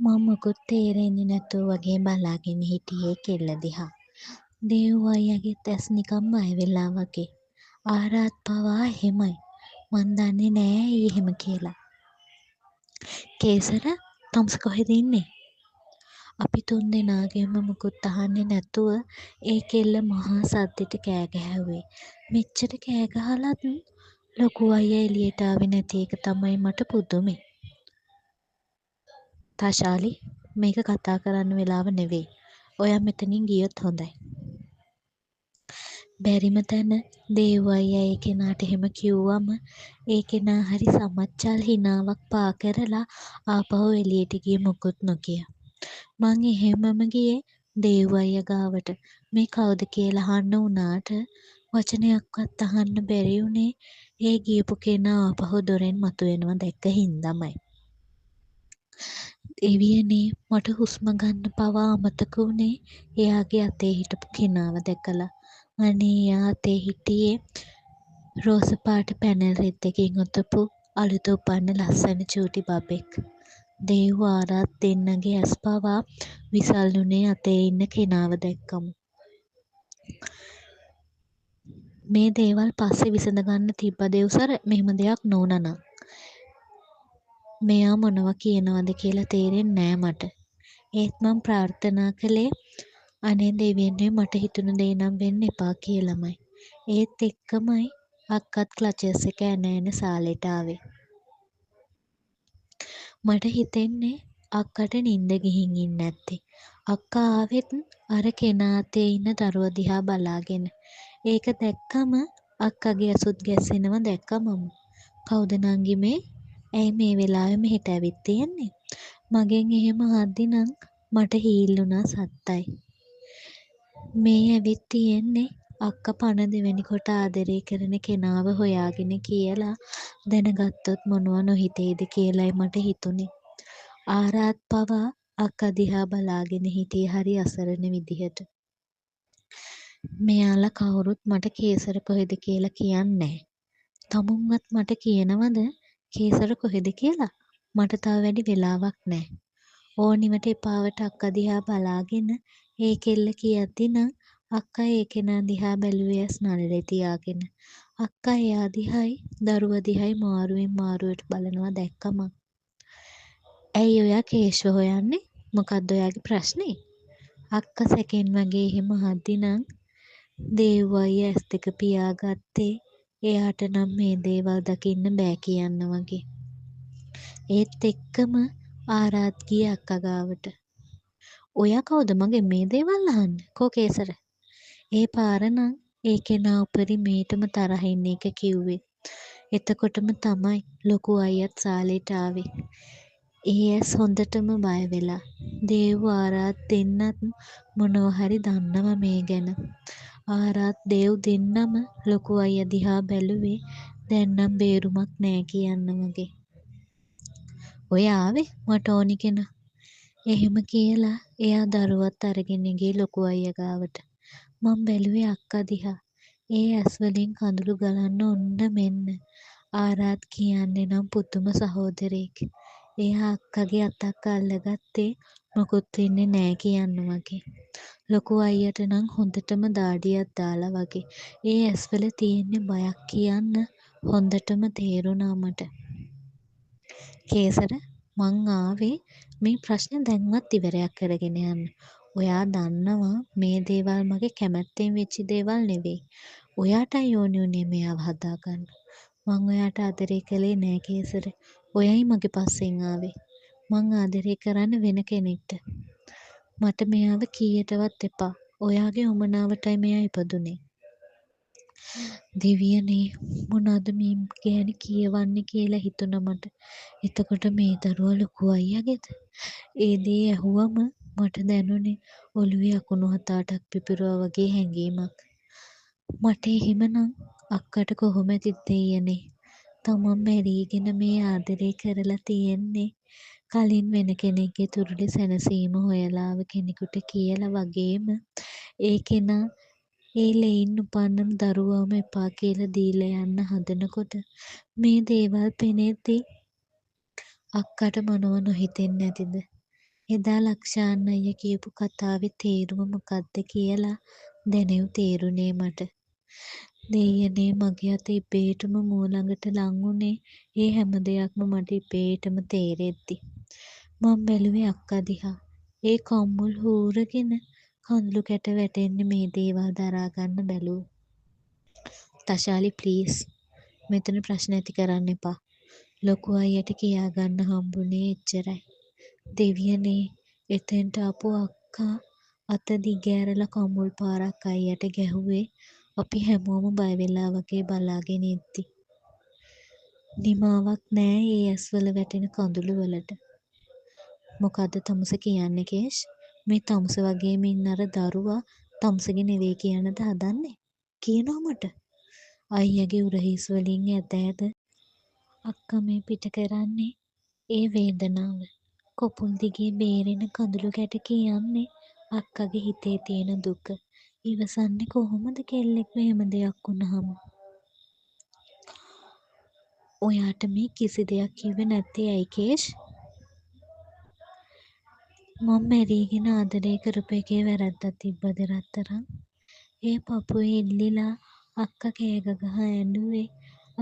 මම මොකුත් තේරෙන්නේ නැතුව වගේ බලාගෙන හිටියේ කෙල්ල දිහා. දේව් අයියාගෙත් ඇස් නිකන් බය වෙලා වගේ. ආරාත් පවා එහෙමයි. මං දන්නේ නෑ ඇයි එහෙම කියලා. කේසර තමුස කොහෙද ඉන්නේ? අපි තුන්දෙනාගෙන්ම මුකුත් අහන්නේ නැතුව ඒ කෙල්ල මහා සද්දෙට කෑ ගැහැව්වේ. මෙච්චර කෑ ගහලත් ලොකු අයියා එළියට ආවේ නැති එක තමයි මට පුදුමේ. තාෂාලි මේක කතා කරන්න වෙලාව නෙවෙයි. ඔයා මෙතනින් ගියොත් හොඳයි. බැරිම තැන දේව් අයියා ඒ කෙනාට එහෙම කිව්වම ඒ කෙනා හරි සමච්චල් හිනාවක් පා කරලා ආපහු එළියට ගියේ මුකුත් නොකිය. මං එහෙමම ගියේ දේව් අයියා ගාවට. මේ කවුද කියලා අහන්න වුණාට වචනයක්වත් අහන්න බැරි වුණේ ඒ ගියපු කෙනා ආපහු දොරෙන් මතුවෙනවා දැක්ක හින්දාමයි. දෙවියනේ මට හුස්ම ගන්න පවා අමතක වුණේ එයාගේ අතේ හිටපු කෙනාව දැකලා. අනේ එයා අතේ හිටියේ රෝස පාට පැනල් රෙද්දකින් ඔතපු අලුත උපන්න ලස්සන චූටි බබෙක්. දේව් ආරාත් දෙන්නගේ ඇස් පවා විසල් වුණේ අතේ ඉන්න කෙනාව දැක්කම. මේ දේවල් පස්සේ විසඳගන්න තිබ්බ දෙව්සර මෙහෙම දෙයක් නෝනා නම්. මෙයා මොනවා කියනවද කියලා තේරෙන්නේ නෑ මට. ඒත් මං ප්‍රාර්ථනා කළේ අනේ දෙවියනේ මට හිතුණ දේ නම් වෙන්න එපා කියලාමයි. ඒත් එක්කමයි අක්කත් ක්ලචර්ස් එක ඇන ඇන සාලෙට ආවේ. මට හිතෙන්නේ අක්කට නිින්ද ගිහින් ඉන්නේ නැත්තේ. අක්කා ආවෙත් අර කෙනා අතේ ඉන්න දරුවා දිහා බලාගෙන. ඒක දැක්කම අක්කගේ ඇසුත් ගැස්සෙනවා දැක්කම කවුද නංගි මේ? ඇයි මේ වෙලාවේ මෙහෙට ඇවිත් තියෙන්නේ? මගෙන් එහෙම අහද්දි නම් මට හීල් වුණා සත්තයි. මේ ඇවිත් තියෙන්නේ අක්කා පණ දෙවෙනි කොට ආදරේ කරන කෙනාව හොයාගෙන කියලා දැනගත්තොත් මොනව නොහිතේද කියලායි මට හිතුනේ. ආරාත් පවා අක්කා දිහා බලාගෙන හිටියේ හරි අසරණ විදිහට. මෙයාලා කවුරුත් මට කේසර කොහෙද කියලා කියන්නේ නැහැ. තමුන්වත් මට කියනවද කේසර කොහෙද කියලා? මට තව වැඩි වෙලාවක් නැහැ. ඕනිවට එපාවට අක්කා දිහා බලාගෙන ඒ කෙල්ල කියද්දි නම් අක්කා ඒ කෙනා දිහා බැලුවේ ඇස් නළලේ තියාගෙන. අක්කා එයා දිහායි දරුවා දිහායි මාරුවෙන් මාරුවට බලනවා දැක්කම. ඇයි ඔයා කේෂව හොයන්නේ? මොකද්ද ඔයාගේ ප්‍රශ්නේ? අක්කා සැකෙන් වගේ එහෙම අහද්දි නම් දේව් අයියා ඇස් දෙක පියාගත්තේ එයාට නම් මේ දේවල් දකින්න බෑ කියන්න වගේ. ඒත් එක්කම ආරාත් ගියේ අක්කා ගාවට. ඔයා කවුද මගෙන් මේ දේවල් අහන්නේ? කෝ කේසර? ඒ පාර නම් ඒ කෙනා උපරිමේටම තරහ ඉන්න එක කිව්වේ. එතකොටම තමයි ලොකු අයියත් සාලේට ආවේ. ඒ ඇස් හොඳටම බය වෙලා. දේව් ආරාත් දෙන්නත් මොනවා හරි දන්නවා මේ ගැන. ආරාත් දේව් දෙන්නම ලොකු අයියා දිහා බැලුවේ දැන් නම් බේරුමක් නෑ කියන්න වගේ. ඔය ආවේ මට ඕනි කෙනා. එහෙම කියලා එයා දරුවත් අරගෙන ගියේ ලොකු අයියා ගාවට. මං බැලුවේ අක්කා දිහා. ඒ ඇස් වලින් කඳුළු ගලන්න ඔන්න මෙන්න. ආරාත් කියන්නේ නම් පුදුම සහෝදරයෙක්. එයා අක්කගේ අතක් අල්ලගත්තේ මොකුත් වෙන්නේ නෑ කියන්න වගේ. ලොකු අයියට නම් හොඳටම දාඩියක් දාලා වගේ. ඒ ඇස්වල තියෙන්නේ බයක් කියන්න හොඳටම තේරුණා මට. කේසර මං ආවේ මේ ප්‍රශ්නේ දැන්වත් ඉවරයක් කරගෙන යන්න. ඔයා දන්නවා මේ දේවල් මගේ කැමැත්තෙන් වෙච්ච දේවල් නෙවෙයි. ඔයාටයි ඕනි උනේ මෙයාව හදාගන්න. මං ඔයාට ආදරේ කළේ නෑ කේසර. ඔයයි මගේ පස්සෙන් ආවේ. මං ආදරේ කරන්න වෙන කෙනෙක්ට. මට මෙයාව කීයටවත් එපා. ඔයාගේ උමනාවටයි මෙයා ඉපදුනේ. දෙවියනේ මොනවද මේ ගැන කියවන්නේ කියලා හිතුණා මට. එතකොට මේ දරුවා ලොකු අයියාගේද? ඒ දේ ඇහුවම මට දැනුනේ ඔළුවේ අකුණු 7-8ක් පිපිරුවා වගේ හැඟීමක්. මට එහෙමනම් අක්කට කොහොමද දෙයනේ? තමන් මැරීගෙන මේ ආදරේ කරලා තියෙන්නේ කලින් වෙන කෙනෙක්ගේ තුරුලි සැනසීම හොයලාව කෙනෙකුට කියලා වගේම ඒ කෙනා ඒ ලෙයින් උපන්න දරුවාම එපා කියලා දීලා යන්න හදනකොට මේ දේවල් පෙනෙද්දි අක්කට මොනව නොහිතෙන්නේ නැතිද? එදා ලක්ෂාන් අයියා කියපු කතාවේ තේරුම මොකක්ද කියලා දැනෙව් තේරුනේ මට. දෙයියනේ මගේ අත ඉබේටම මුව ළඟට ලං වුණේ ඒ හැම දෙයක්ම මට ඉබේටම තේරෙද්දි. මං බැලුවේ අක්කා දිහා. ඒ කම්මුල් හූරගෙන කඳුළු කැට වැටෙන්නේ මේ දේවල් දරා ගන්න බැලුව. තෂාලි ප්ලීස් මෙතන ප්‍රශ්න ඇති කරන්න එපා. ලොකු අයියට කියා ගන්න හම්බුනේ එච්චරයි. දෙවියනේ එතෙන්ට ආපු අක්කා අත දිගෑරලා කම්මුල් පාරක් අයියට ගැහුවේ අපි හැමෝම බය වෙලා වගේ බලාගෙන ඉද්දි. නිමාවක් නෑ ඒ ඇස්වල වැටෙන කඳුළු වලට. මොකද්ද තමුස කියන්නේ කේෂ්? මේ තමුස වගේම ඉන්න අර දරුවා තමුසගේ නෙවෙයි කියන්නද හදන්නේ? කියනවා මට. අයියගේ උරහිස් වලින් ඇද ඇද අක්කා මේ පිට කරන්නේ ඒ වේදනාව. කොපුල් දිගේ බේරෙන කඳුළු කැට කියන්නේ අක්කගේ හිතේ තියෙන දුක. ඉවසන්නේ කොහොමද කෙල්ලෙක් මෙහෙම දෙයක් වුණාම? ඔයාට මේ කිසි දෙයක් කිව්වේ නැත්තේ ඇයි කේෂ්? මං මැරීගෙන ආදරේ කරපු එකේ වැරැද්දක් තිබ්බද රත්තරන්? ඒ පපුවේ ඉල්ලිලා අක්කා කෑ ගගහ ඇඬුවේ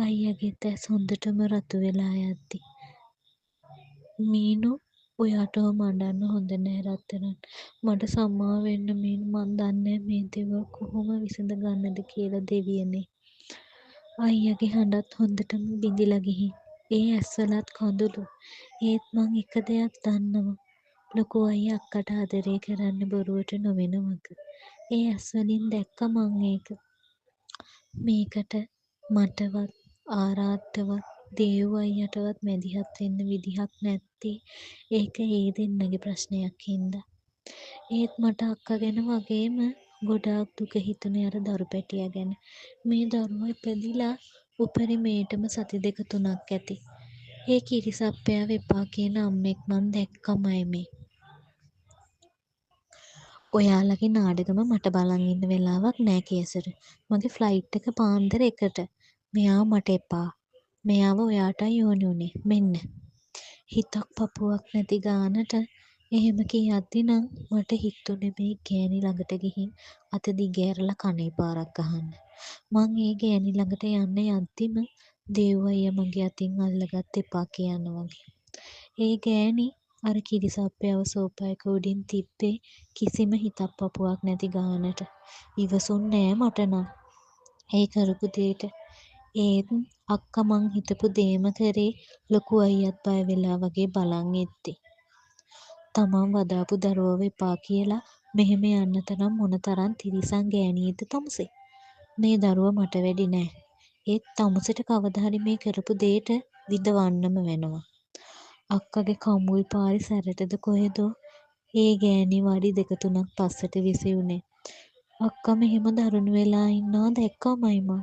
අයියගෙත් ඇස් හොඳටම රතු වෙලා යද්දි. මීනු ඔයාට ඔහොම අඬන්න හොඳ නෑ රත්තරන්. මට සමා වෙන්න මීනු මං දන්නේ මේ දේවල් කොහොම විසඳ ගන්නද කියලා දෙවියනේ. අයියගේ හඬත් හොඳටම බිඳිලා ගිහින් ඒ ඇස්වලත් කඳුළු. ඒත් මං එක දෙයක් දන්නවා. ලොකු අයියා අක්කට ආදරේ කරන්නේ බොරුවට නොවෙන වග. ඒ ඇස්වලින් දැක්ක මං ඒක. මේකට මටවත් ආරාට්ටවත් දේව් අයියටවත් මැදිහත් වෙන්න විදිහක් නැත්තේ ඒක ඒ දෙන්නගේ ප්‍රශ්නයක් හින්දා. ඒත් මට අක්කා ගැන වගේම ගොඩාක් දුක හිතුනේ අර දරු පැටියා ගැන. මේ දරුවා ඉපදිලා උපරිමයටම සති දෙක තුනක් ඇති. ඒ කිරිසප්පයාව එපා කියන අම්මෙක් මං දැක්කමයි මේ. ඔයාලගේ නාඩගම මට බලන් ඉන්න වෙලාවක් නෑ කේසර. මගේ ෆ්ලයිට් එක පාන්දර 1ට. මෙයාව මට එපා. මෙයාව ඔයාටයි ඕනි උනේ. මෙන්න. හිතක් පපුවක් නැති ගානට එහෙම කියද්දි නම් මට හිතුනේ මේ ගෑණි ළඟට ගිහින් අත දිගෑරලා කනේ පාරක් ගහන්න. මං ඒ ගෑණි ළඟට යන්න යද්දිම දේව් අයියා මගේ අතින් අල්ලගත්ත එපා කියන්න වගේ. ඒ ගෑණි අර කිරිසප්පයව සෝපා එක උඩින් තිබ්බේ කිසිම හිතක් පපුවක් නැති ගානට. ඉවසුන්නේ නෑ මට නම් ඒ කරපු දේට. ඒත් අක්කා මං හිතපු දේම කරේ ලොකු අයියත් බය වෙලා වගේ බලන් ඉද්දි. තමන් වදාපු දරුවව එපා කියලා මෙහෙම යන්න තරම් මොන තරම් තිරිසන් ගෑණියෙක්ද තමුසේ. මේ දරුවා මට වැඩි නෑ. ඒත් තමුසෙට කවදා හරි මේ කරපු දේට විඳවන්නම වෙනවා. අක්කගේ කම්මුල් පාරේ සැරටද කොහෙදෝ ඒ ගෑණි වඩි 2-3ක් පස්සට විසිවුනේ. අක්කා මෙහෙම දරුණු වෙලා ඉන්නවා දැක්කමයි මං.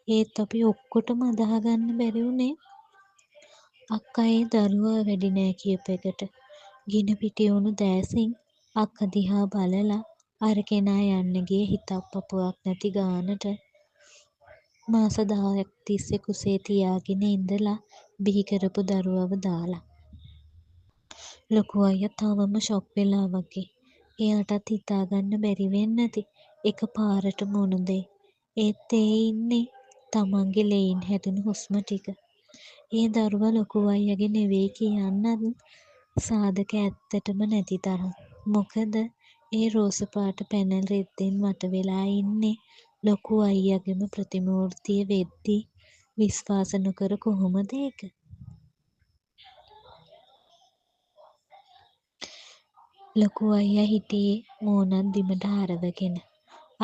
ඒත් අපි ඔක්කොටම අදහගන්න බැරි වුණේ අක්කා ඒ දරුවා වැඩි නෑ කියප එකට. ගින පිටි වුණු දෑසින් අක්කා දිහා බලලා අර කෙනා යන්න ගියේ හිතක් පපුවක් නැති ගානට මාස 10ක් තිස්සේ කුසේ තියාගෙන ඉඳලා බිහි කරපු දරුවව දාලා. ලොකු අයියා තවම ෂොක් වෙලා වගේ. එයාටත් හිතාගන්න බැරි වෙන්න ඇති එක පාරටම වුණු දේ. ඒත් ඒ ඉන්නේ තමන්ගේ ලෙයින් හැදුණු හුස්ම ටික. ඒ දරුවා ලොකු අයියාගේ නෙවෙයි කියන්නත් සාධක ඇත්තටම නැති තරම්. මොකද ඒ රෝස පාට පැනල් රෙද්දෙන් වට වෙලා ඉන්නේ ලොකු අයියාගේම ප්‍රතිමූර්තිය වෙද්දි විශ්වාස නොකර කොහොමද ඒක? ලොකු අයියා හිටියේ මූණත් බිමට හරවගෙන.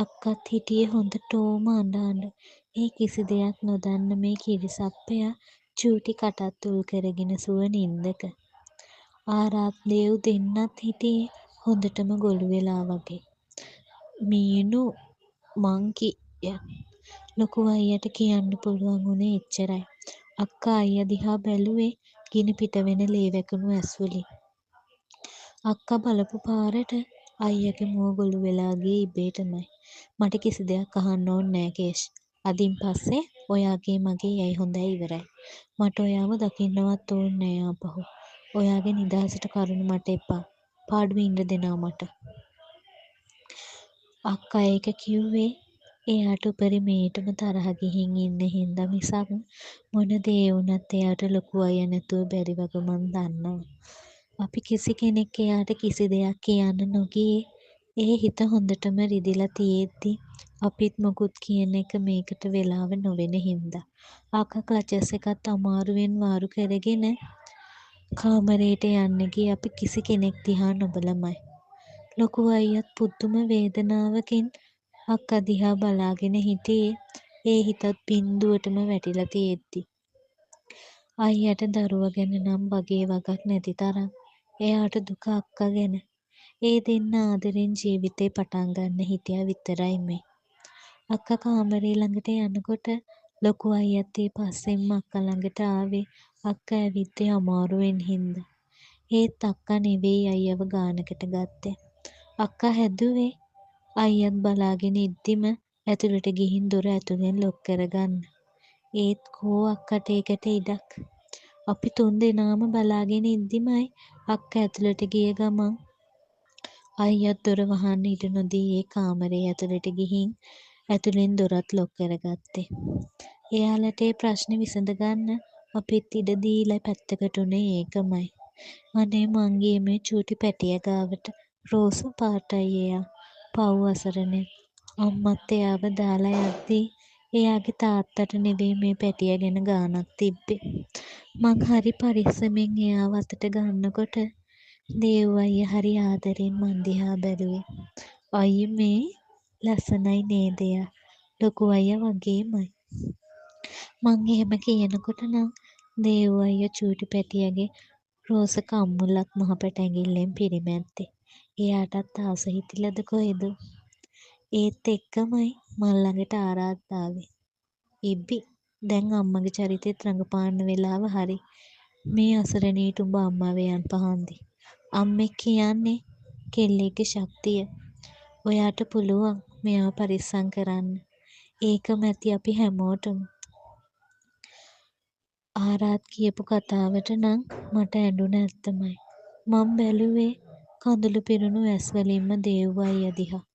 අක්කත් හිටියේ හොඳටෝම අඬ අඬ. ඒ කිසි දෙයක් නොදන්න මේ කිරිසප්පයා චූටි කටත් උල් කරගෙන සුව නින්දක. ආරාත් දේව් දෙන්නත් හිටියේ හොඳටම ගොළු වෙලා වගේ. මීනු මං ලොකු අයියට කියන්න පුළුවන් වුණේ එච්චරයි. අක්කා අයියා දිහා බැලුවේ ගිනි පිට වෙන ලේ වැකුණු ඇස්වලින්. අක්කා බලපු පාරට අයියාගේ මුව ගොළු වෙලා ගියේ ඉබේටමයි. මට කිසි දෙයක් අහන්න ඕනේ නෑ කේෂ්. අදින් පස්සේ ඔයාගේ මගේ යයි හොඳයි ඉවරයි. මට ඔයාව දකින්නවත් ඕනේ නෑ ආපහු. ඔයාගේ නිදහසට කරුණු මට එපා. පාඩුවේ ඉන්න දෙනවා මට. අක්කා ඒක කිව්වේ එයාට උපරිමයටම තරහ ගිහින් ඉන්න හින්දා මිසක් මොන දේ වුණත් එයාට ලොකු අයියා නැතුව බැරි වග මං දන්නවා. අපි කිසි කෙනෙක් එයාට කිසි දෙයක් කියන්න නොගියේ ඒ හිත හොඳටම රිදිලා තියෙද්දි අපිත් මොකුත් කියන එක මේකට වෙලාව නොවෙන හින්දා. අක්කා ක්ලචස් එකත් අමාරුවෙන් වාරු කරගෙන කාමරේට යන්න ගියේ අපි කිසි කෙනෙක් දිහා නොබලමයි. ලොකු අයියත් පුදුම වේදනාවකින් අක්කා දිහා බලාගෙන හිටියේ ඒ හිතත් බින්දුවටම වැටිලා තියෙද්දි. අයියට දරුවා ගැන නම් වගේ වගක් නැති තරම් එයාට දුක අක්කා ගැන. ඒ දෙන්න ආදරෙන් ජීවිතේ පටන් ගන්න හිටියා විතරයි මේ. අක්කා කාමරේ ළඟට යනකොට ලොකු අයියත් ඒ පස්සෙන්ම අක්කා ළඟට ආවේ අක්කා ඇවිද්දේ අමාරුවෙන් හින්දා. ඒත් අක්කා නෙවෙයි අයියව ගානකට ගත්තේ. අක්කා හැදුවේ අයියත් බලාගෙන ඉද්දිම ඇතුළට ගිහින් දොර ඇතුලෙන් ලොක් කරගන්න. ඒත් කෝ අක්කට ඒකට ඉඩක්. අපි තුන් දෙනාම බලාගෙන ඉද්දිමයි අක්කා ඇතුළට ගිය ගමන් අයියත් දොර වහන්න ඉඩ නොදී ඒ කාමරේ ඇතුළට ගිහින් ඇතුලෙන් දොරත් ලොක් කරගත්තේ. එයාලට ඒ ප්‍රශ්නේ විසඳගන්න අපිත් ඉඩ දීලා පැත්තකට උනේ ඒකමයි. අනේ මං මේ චූටි පැටියා ගාවට රෝස පාටයි එයා. පව් අසරණේ. අම්මත් එයාව දාලා යද්දී එයාගේ තාත්තට නෙවෙයි මේ පැටියා ගැන ගානක් තිබ්බේ. මං හරි පරිස්සමෙන් එයාව අතට ගන්නකොට දේව් අයියා හරි ආදරෙන් මං දිහා බැලුවේ. අයියේ මේ ලස්සනයි නේද එයා. ලොකු අයියා වගේමයි. මං එහෙම කියනකොට නම් දේව් අයියා චූටි පැටියාගේ රෝස කම්මුලක් මහපට ඇඟිල්ලෙන් පිරිමැද්දේ. එයාටත් ආස හිතිලද කොහෙද? ඒත් එක්කමයි මල් ළඟට ආරාධාවේ. ඉබ්බි දැන් අම්මගේ චරිතෙත් රඟපාන්න වෙලාව හරි. මේ අසරණීට උඹ අම්මා වෙයන් පහන්දි. අම්මෙක් කියන්නේ කෙල්ලෙක්ගේ ශක්තිය. ඔයාට පුළුවන් මෙයාව පරිස්සම් කරන්න. ඒකම ඇති අපි හැමෝටම. ආරාත් කියපු කතාවට නම් මට ඇඬුණ ඇත්තමයි. මං බැලුවේ කඳුළු පිරුණු ඇස් වලින්ම දේව් අයියා දිහා.